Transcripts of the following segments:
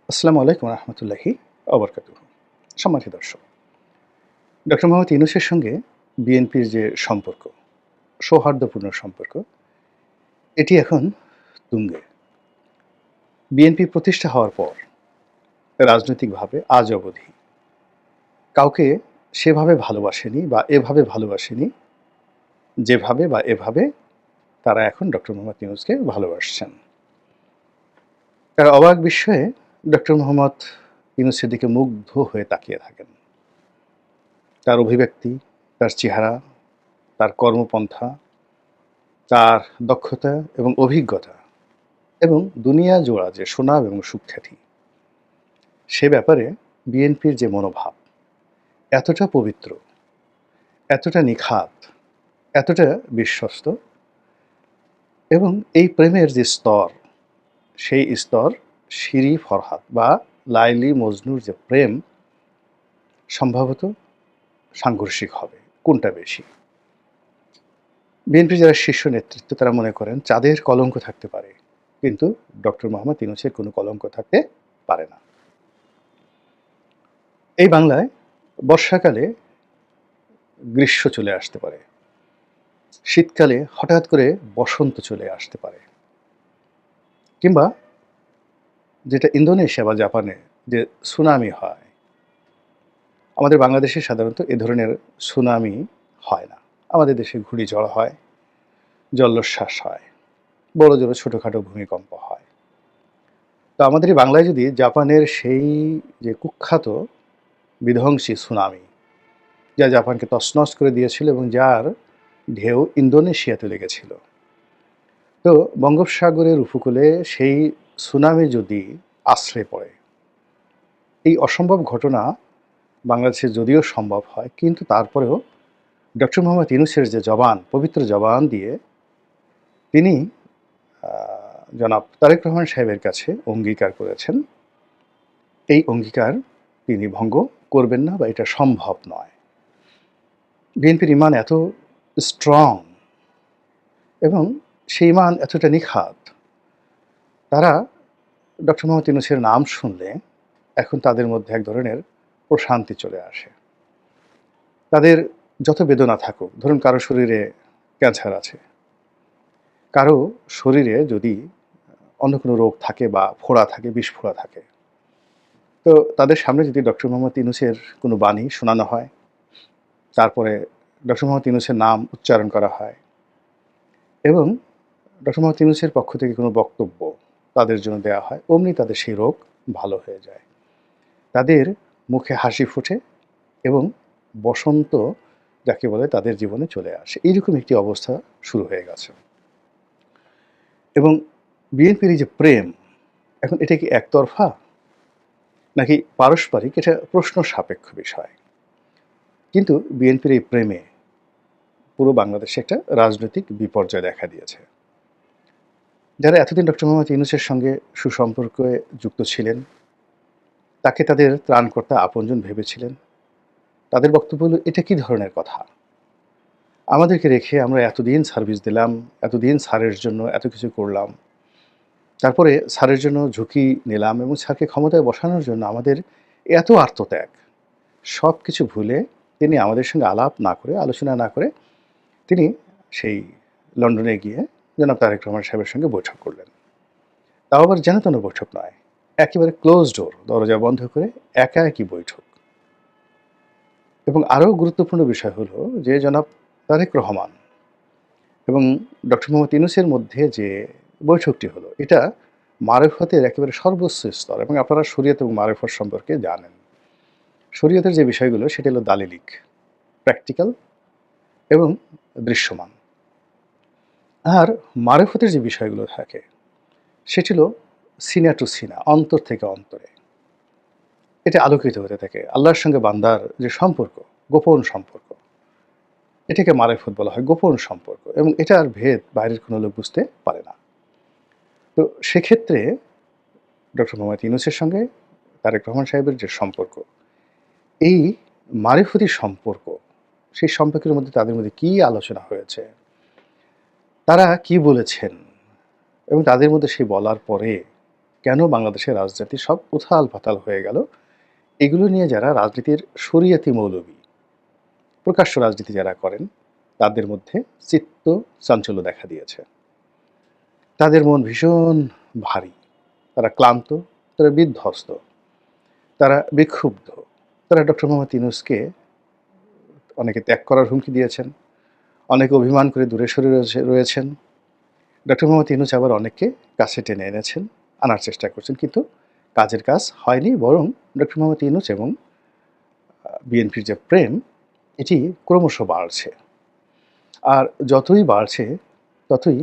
আসসালামু আলাইকুম রহমতুল্লাহি অবরকাতুহ। সম্মানিত দর্শক, ডক্টর মোহাম্মদ ইউনূসের সঙ্গে বিএনপির যে সম্পর্ক, সৌহার্দ্যপূর্ণ সম্পর্ক, এটি এখন তুঙ্গে। বিএনপি প্রতিষ্ঠা হওয়ার পর রাজনৈতিকভাবে আজ অবধি কাউকে সেভাবে ভালোবাসেনি বা এভাবে ভালোবাসেনি, যেভাবে বা এভাবে তারা এখন ডক্টর মোহাম্মদ ইউনূসকে ভালোবাসছেন। তারা অবাক বিস্ময়ে ডক্টর মোহাম্মদ ইউনূসের দিকে মুগ্ধ হয়ে তাকিয়ে থাকেন। তার অভিব্যক্তি, তার চেহারা, তার কর্মপন্থা, তার দক্ষতা এবং অভিজ্ঞতা এবং দুনিয়া জোড়া যে সুনাম এবং সুখ্যাতি, সে ব্যাপারে বিএনপির যে মনোভাব এতটা পবিত্র, এতটা নিখাত, এতটা বিশ্বস্ত, এবং এই প্রেমের যে স্তর, সেই স্তর শিরি ফরহাদ বা লাইলি মজনুর যে প্রেম সম্ভবত সাংঘর্ষিক হবে। কোনটা বেশি? বিএনপির যারা শীর্ষ নেতৃত্ব তারা মনে করেন চাঁদের কলঙ্ক থাকতে পারে, কিন্তু ডক্টর মোহাম্মদ ইউনূসের কোনো কলঙ্ক থাকতে পারে না। এই বাংলায় বর্ষাকালে গ্রীষ্ম চলে আসতে পারে, শীতকালে হঠাৎ করে বসন্ত চলে আসতে পারে, কিংবা যেটা ইন্দোনেশিয়া বা জাপানে যে সুনামি হয়, আমাদের বাংলাদেশে সাধারণত এ ধরনের সুনামি হয় না। আমাদের দেশে ঘূর্ণিঝড় হয়, জলোচ্ছ্বাস হয়, বড় জোর ছোটোখাটো ভূমিকম্প হয়। তো আমাদের এই বাংলায় যদি জাপানের সেই যে কুখ্যাত বিধ্বংসী সুনামি, যা জাপানকে তছনছ করে দিয়েছিল এবং যার ঢেউ ইন্দোনেশিয়াতে লেগেছিল, তো বঙ্গোপসাগরের উপকূলে সেই সুনামি যদি আছড়ে পড়ে, এই অসম্ভব ঘটনা বাংলাদেশে যদিও সম্ভব হয়, কিন্তু তারপরেও ডক্টর মোহাম্মদ ইউনূসের যে জবান, পবিত্র জবান দিয়ে তিনি জনাব তারেক রহমান সাহেবের কাছে অঙ্গীকার করেছেন, এই অঙ্গীকার তিনি ভঙ্গ করবেন না বা এটা সম্ভব নয়। বিএনপির ইমান এত স্ট্রং এবং সেই ইমান এতটা নিখাত, তারা ডক্টর মোহাম্মদ ইউনূসের নাম শুনলে এখন তাদের মধ্যে এক ধরনের প্রশান্তি চলে আসে। তাদের যত বেদনা থাকুক, ধরুন কারো শরীরে ক্যান্সার আছে, কারো শরীরে যদি অন্য কোনো রোগ থাকে বা ফোড়া থাকে, বিষফোড়া থাকে, তো তাদের সামনে যদি ডক্টর মোহাম্মদ ইউনূসের কোনো বাণী শোনানো হয়, তারপরে ডক্টর মোহাম্মদ ইউনূসের নাম উচ্চারণ করা হয় এবং ডক্টর মোহাম্মদ ইউনূসের পক্ষ থেকে কোনো বক্তব্য তাদের জন্য দেওয়া হয়, অমনি তাদের সেই রোগ ভালো হয়ে যায়। তাদের মুখে হাসি ফোটে এবং বসন্ত যাকে বলে তাদের জীবনে চলে আসে। এইরকম একটি অবস্থা শুরু হয়ে গেছে। এবং বিএনপির এই যে প্রেম, এখন এটা কি একতরফা নাকি পারস্পরিক, এটা প্রশ্ন সাপেক্ষ বিষয়। কিন্তু বিএনপির এই প্রেমে পুরো বাংলাদেশে একটা রাজনৈতিক বিপর্যয় দেখা দিয়েছে। যারা এতদিন ডক্টর মোহাম্মদ ইউনূসের সঙ্গে সুসম্পর্কে যুক্ত ছিলেন, তাকে তাদের ত্রাণকর্তা আপনজন ভেবেছিলেন, তাদের বক্তব্য হলো, এটা কী ধরনের কথা? আমাদেরকে রেখে আমরা এতদিন সার্ভিস দিলাম, এতদিন স্যারের জন্য এত কিছু করলাম, তারপরে স্যারের জন্য ঝুঁকি নিলাম এবং স্যারকে ক্ষমতায় বসানোর জন্য আমাদের এত আত্মত্যাগ, সব কিছু ভুলে তিনি আমাদের সঙ্গে আলাপ না করে, আলোচনা না করে তিনি সেই লন্ডনে গিয়ে জনাব তারেক রহমান সাহেবের সঙ্গে বৈঠক করলেন। তাও আবার যেন তেন বৈঠক নয়, একেবারে ক্লোজ ডোর, দরজা বন্ধ করে একা একই বৈঠক। এবং আরও গুরুত্বপূর্ণ বিষয় হলো যে জনাব তারেক রহমান এবং ডক্টর মোহাম্মদ ইউনূসের মধ্যে যে বৈঠকটি হলো, এটা মারেফতের একেবারে সর্বোচ্চ স্তর। এবং আপনারা শরিয়ত এবং মারেফত সম্পর্কে জানেন। শরিয়তের যে বিষয়গুলো সেটা হলো দালিলিক, প্র্যাকটিক্যাল এবং দৃশ্যমান। আর মারেফতের যে বিষয়গুলো থাকে সেটি হলো সিনা টু সিনা, অন্তর থেকে অন্তরে। এটা আলোকিত হতে থাকে। আল্লাহর সঙ্গে বান্দার যে সম্পর্ক, গোপন সম্পর্ক, এটাকে মারেফত বলা হয়, গোপন সম্পর্ক, এবং এটার ভেদ বাইরের কোনো লোক বুঝতে পারে না। তো সেক্ষেত্রে ডক্টর মোহাম্মদ ইউনূসের সঙ্গে তারেক রহমান সাহেবের যে সম্পর্ক, এই মারেফতি সম্পর্ক, সেই সম্পর্কের মধ্যে তাদের মধ্যে কী আলোচনা হয়েছে, তারা কি বলেছেন, এবং তাদের মধ্যে সেই বলার পরে কেন বাংলাদেশের রাজনীতি সব উথাল-পাতাল হয়ে গেল, এগুলো নিয়ে যারা রাজনীতির শরিয়তি মৌলবি, প্রকাশ্য রাজনীতি যারা করেন, তাদের মধ্যে চিত্ত চাঞ্চল্য দেখা দিয়েছে। তাদের মন ভীষণ ভারী, তারা ক্লান্ত, তারা বিধ্বস্ত, তারা বিক্ষুব্ধ। তারা ডক্টর মোহাম্মদ ইউনূসকে অনেকে ত্যাগ করার হুমকি দিয়েছেন, অনেকে অভিমান করে দূরে সরে রয়েছেন। ডক্টর মোহাম্মদ ইউনূস আবার অনেককে কাছে টেনে এনেছেন, আনার চেষ্টা করছেন, কিন্তু কাজের কাজ হয়নি। বরং ডক্টর মোহাম্মদ ইউনূস এবং বিএনপির যে প্রেম, এটি ক্রমশ বাড়ছে। আর যতই বাড়ছে ততই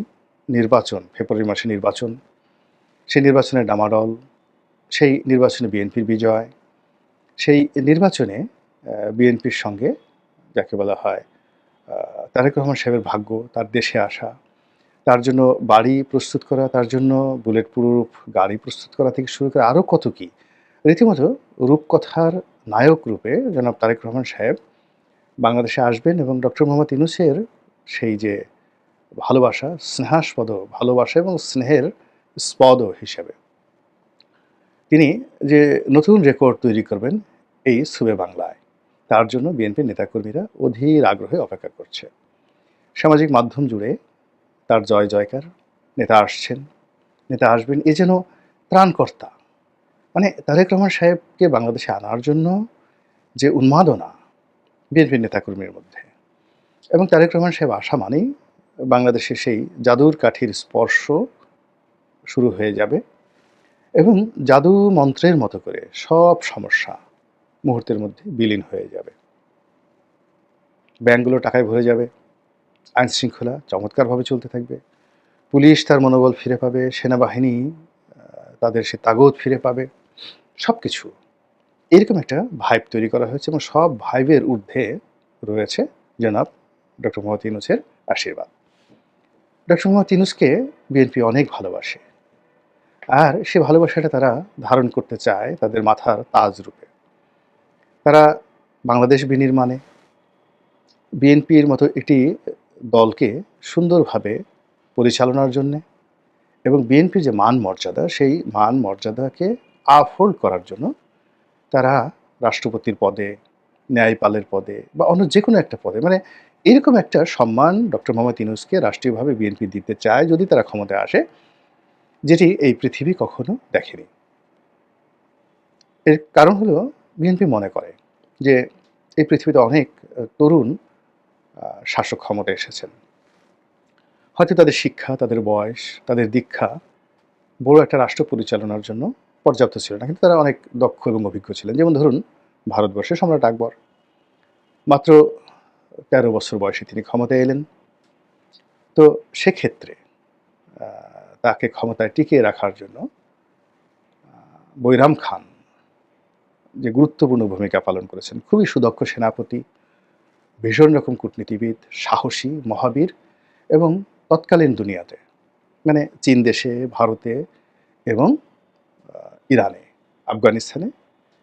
নির্বাচন, ফেব্রুয়ারি মাসে নির্বাচন, সেই নির্বাচনের ডামাডোল, সেই নির্বাচনে বিএনপির বিজয়, সেই নির্বাচনে বিএনপির সঙ্গে যাকে বলা হয় তারেক রহমান সাহেবের ভাগ্য, তার দেশে আসা, তার জন্য বাড়ি প্রস্তুত করা, তার জন্য বুলেট প্রুফ গাড়ি প্রস্তুত করা থেকে শুরু করে আরও কত কী। রীতিমতো রূপকথার নায়ক রূপে জনাব তারেক রহমান সাহেব বাংলাদেশে আসবেন এবং ডক্টর মোহাম্মদ ইউনূসের সেই যে ভালোবাসা, স্নেহাস্পদ ভালোবাসা এবং স্নেহের স্পদ হিসেবে তিনি যে নতুন রেকর্ড তৈরি করবেন এই সুবে বাংলায়, তার জন্য বিএনপির নেতাকর্মীরা অধীর আগ্রহে অপেক্ষা করছে। সামাজিক মাধ্যম জুড়ে তার জয় জয়কার, নেতা আসছেন, নেতা আসবেন, এ যেন ত্রাণকর্তা। মানে তারেক রহমান সাহেবকে বাংলাদেশে আনার জন্য যে উন্মাদনা বিএনপির নেতাকর্মীর মধ্যে, এবং তারেক রহমান সাহেব আসা মানেই বাংলাদেশে সেই জাদুর কাঠির স্পর্শ শুরু হয়ে যাবে এবং জাদু মন্ত্রের মতো করে সব সমস্যা মুহূর্তের মধ্যে বিলীন হয়ে যাবে। ব্যাংকগুলো টাকায় ভরে যাবে, আইন শৃঙ্খলা চমৎকারভাবে চলতে থাকবে, পুলিশ তার মনোবল ফিরে পাবে, সেনাবাহিনী তাদের সে তাগদ ফিরে পাবে। সব কিছু এরকম একটা ভাইব তৈরি করা হয়েছে এবং সব ভাইবের ঊর্ধ্বে রয়েছে জনাব ডক্টর মোহাম্মদ ইউনূসের আশীর্বাদ। ডক্টর মোহাম্মদ ইউনূসকে বিএনপি অনেক ভালোবাসে, আর সে ভালোবাসাটা তারা ধারণ করতে চায় তাদের মাথার তাজ রূপে। তারা বাংলাদেশ বিনির্মাণে বিএনপির মতো একটি দলকে সুন্দরভাবে পরিচালনার জন্যে এবং বিএনপির যে মান মর্যাদা, সেই মান মর্যাদাকে আপহোল্ড করার জন্য তারা রাষ্ট্রপতির পদে, ন্যায়পালের পদে বা অন্য যে কোনো একটা পদে, মানে এরকম একটা সম্মান ডক্টর মোহাম্মদ ইউনূসকে রাষ্ট্রীয়ভাবে বিএনপি দিতে চায় যদি তারা ক্ষমতায় আসে, যেটি এই পৃথিবী কখনো দেখেনি। এর কারণ হলো বিএনপি মনে করে যে এই পৃথিবীতে অনেক তরুণ শাসক ক্ষমতায় এসেছেন। হয়তো তাদের শিক্ষা, তাদের বয়স, তাদের দীক্ষা বড় একটা রাষ্ট্র পরিচালনার জন্য পর্যাপ্ত ছিল না, কিন্তু তারা অনেক দক্ষ এবং অভিজ্ঞ ছিলেন। যেমন ধরুন ভারতবর্ষের সম্রাট আকবর, মাত্র ১৩ বছর বয়সে তিনি ক্ষমতায় এলেন। তো সেক্ষেত্রে তাকে ক্ষমতায় টিকিয়ে রাখার জন্য বৈরাম খান যে গুরুত্বপূর্ণ ভূমিকা পালন করেছেন, খুবই সুদক্ষ সেনাপতি, ভীষণ রকম কূটনীতিবিদ, সাহসী, মহাবীর এবং তৎকালীন দুনিয়াতে মানে চীন দেশে, ভারতে এবং ইরানে, আফগানিস্তানে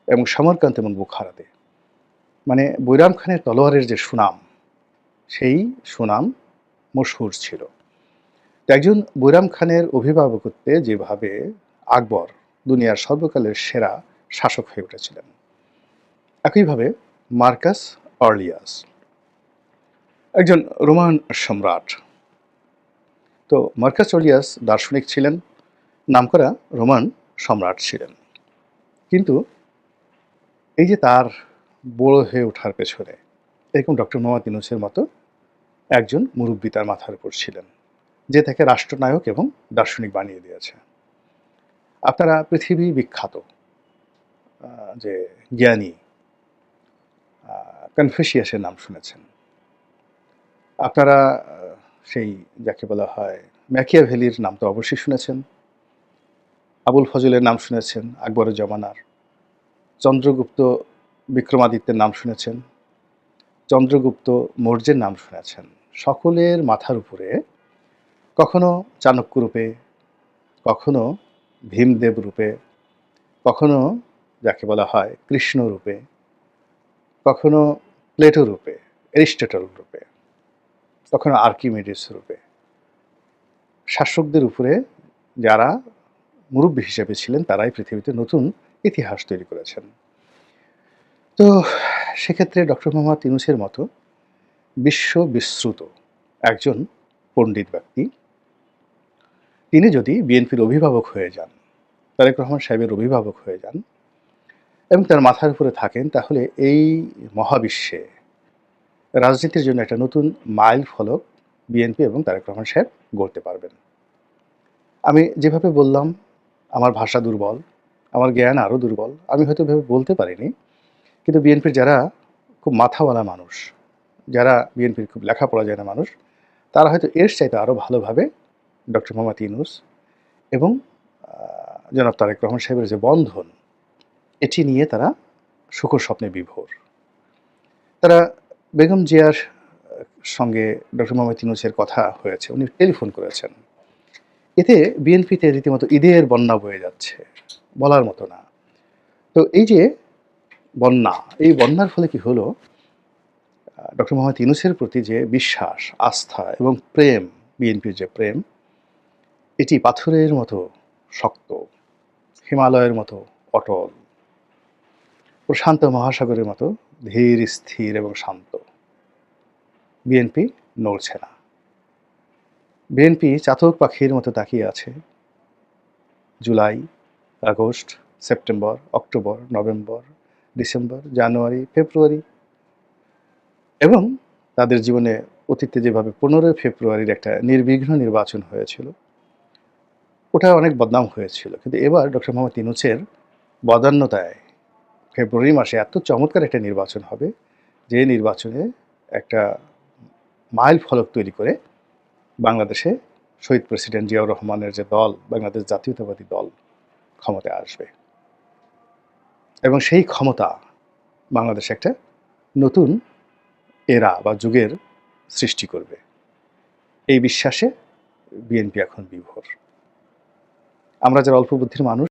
এবং সমরকান্ত এবং বুখারাতে, মানে বৈরাম খানের তলোয়ারের যে সুনাম, সেই সুনাম মশহুর ছিল। তো একজন বৈরাম খানের অভিভাবকত্বে যেভাবে আকবর দুনিয়ার সর্বকালের সেরা শাসক হয়ে উঠেছিলেন, একইভাবে মার্কাস অর্লিয়াস একজন রোমান সম্রাট। তো মার্কাস অর্লিয়াস দার্শনিক ছিলেন, নামকরা রোমান সম্রাট ছিলেন, কিন্তু এই যে তার বড় হয়ে ওঠার পেছনে এরকম ডক্টর মোহাম্মদ ইউনূসের মতো একজন মুরব্বী তার মাথার উপর ছিলেন, যে তাকে রাষ্ট্রনায়ক এবং দার্শনিক বানিয়ে দিয়েছে। আপনারা পৃথিবী বিখ্যাত যে জ্ঞানী কনফুসিয়াসের নাম শুনেছেন, আপনারা সেই যাকে বলা হয় ম্যাকিয়াভেলির নাম তো অবশ্যই শুনেছেন, আবুল ফজলের নাম শুনেছেন, আকবরের জমানার চন্দ্রগুপ্ত বিক্রমাদিত্যের নাম শুনেছেন, চন্দ্রগুপ্ত মৌর্যের নাম শুনেছেন। সকলের মাথার উপরে কখনো চাণক্য রূপে, কখনো ভীমদেব রূপে, কখনো যাকে বলা হয় কৃষ্ণ রূপে, কখনো প্লেটো রূপে, অ্যারিস্টটল রূপে, কখনো আর্কিমিডিস রূপে শাসকদের উপরে যারা মুরব্বী হিসেবে ছিলেন, তারাই পৃথিবীতে নতুন ইতিহাস তৈরি করেছেন। তো সেক্ষেত্রে ডক্টর মোহাম্মদ ইউনূসের মতো বিশ্ববিশ্রুত একজন পণ্ডিত ব্যক্তি, তিনি যদি বিএনপির অভিভাবক হয়ে যান, তারেক রহমান সাহেবের অভিভাবক হয়ে যান এবং তার মাথার উপরে থাকেন, তাহলে এই মহাবিশ্বে রাজনীতির জন্য একটা নতুন মাইল ফলক বিএনপি এবং তারেক রহমান সাহেব গড়তে পারবেন। আমি যেভাবে বললাম, আমার ভাষা দুর্বল, আমার জ্ঞান আরও দুর্বল, আমি হয়তো ভেবে বলতে পারিনি, কিন্তু বিএনপির যারা খুব মাথাওয়ালা মানুষ, যারা বিএনপির খুব লেখাপড়া জানা মানুষ, তারা হয়তো এর চাইতে আরও ভালোভাবে ডক্টর মোহাম্মদ ইউনূস এবং জনাব তারেক রহমান সাহেবের যে বন্ধন, এটি নিয়ে তারা সুখর স্বপ্নে বিভোর। তারা বেগম জিয়ার সঙ্গে ডক্টর মোহাম্মদ ইউনূসের কথা হয়েছে, উনি টেলিফোন করেছেন। এতে বিএনপিতে রীতিমতো ঈদের বন্যা বয়ে যাচ্ছে, বলার মতো না। তো এই যে বন্যা, এই বন্যার ফলে কি হলো, ডক্টর মোহাম্মদ ইউনূসের প্রতি যে বিশ্বাস, আস্থা এবং প্রেম, বিএনপির যে প্রেম, এটি পাথরের মতো শক্ত, হিমালয়ের মতো অটল, প্রশান্ত মহাসাগরের মতো ধীর, স্থির এবং শান্ত। বিএনপি নড়ছে না। বিএনপি চাতক পাখির মতো তাকিয়ে আছে July, August, September, October, November, December, January, February এবং তাদের জীবনে অতীতে যেভাবে 15 ফেব্রুয়ারির একটা নির্বিঘ্ন নির্বাচন হয়েছিল, ওটা অনেক বদনাম হয়েছিল। কিন্তু এবার ডক্টর মোহাম্মদ ইউনূসের বদান্যতায় ফেব্রুয়ারি মাসে এত চমৎকার একটা নির্বাচন হবে, যে নির্বাচনে একটা মাইল ফলক তৈরি করে বাংলাদেশে শহীদ প্রেসিডেন্ট জিয়াউর রহমানের যে দল, বাংলাদেশ জাতীয়তাবাদী দল, ক্ষমতায় আসবে এবং সেই ক্ষমতা বাংলাদেশে একটা নতুন এরা বা যুগের সৃষ্টি করবে। এই বিশ্বাসে বিএনপি এখন বিভোর। আমরা যারা অল্প বুদ্ধির মানুষ,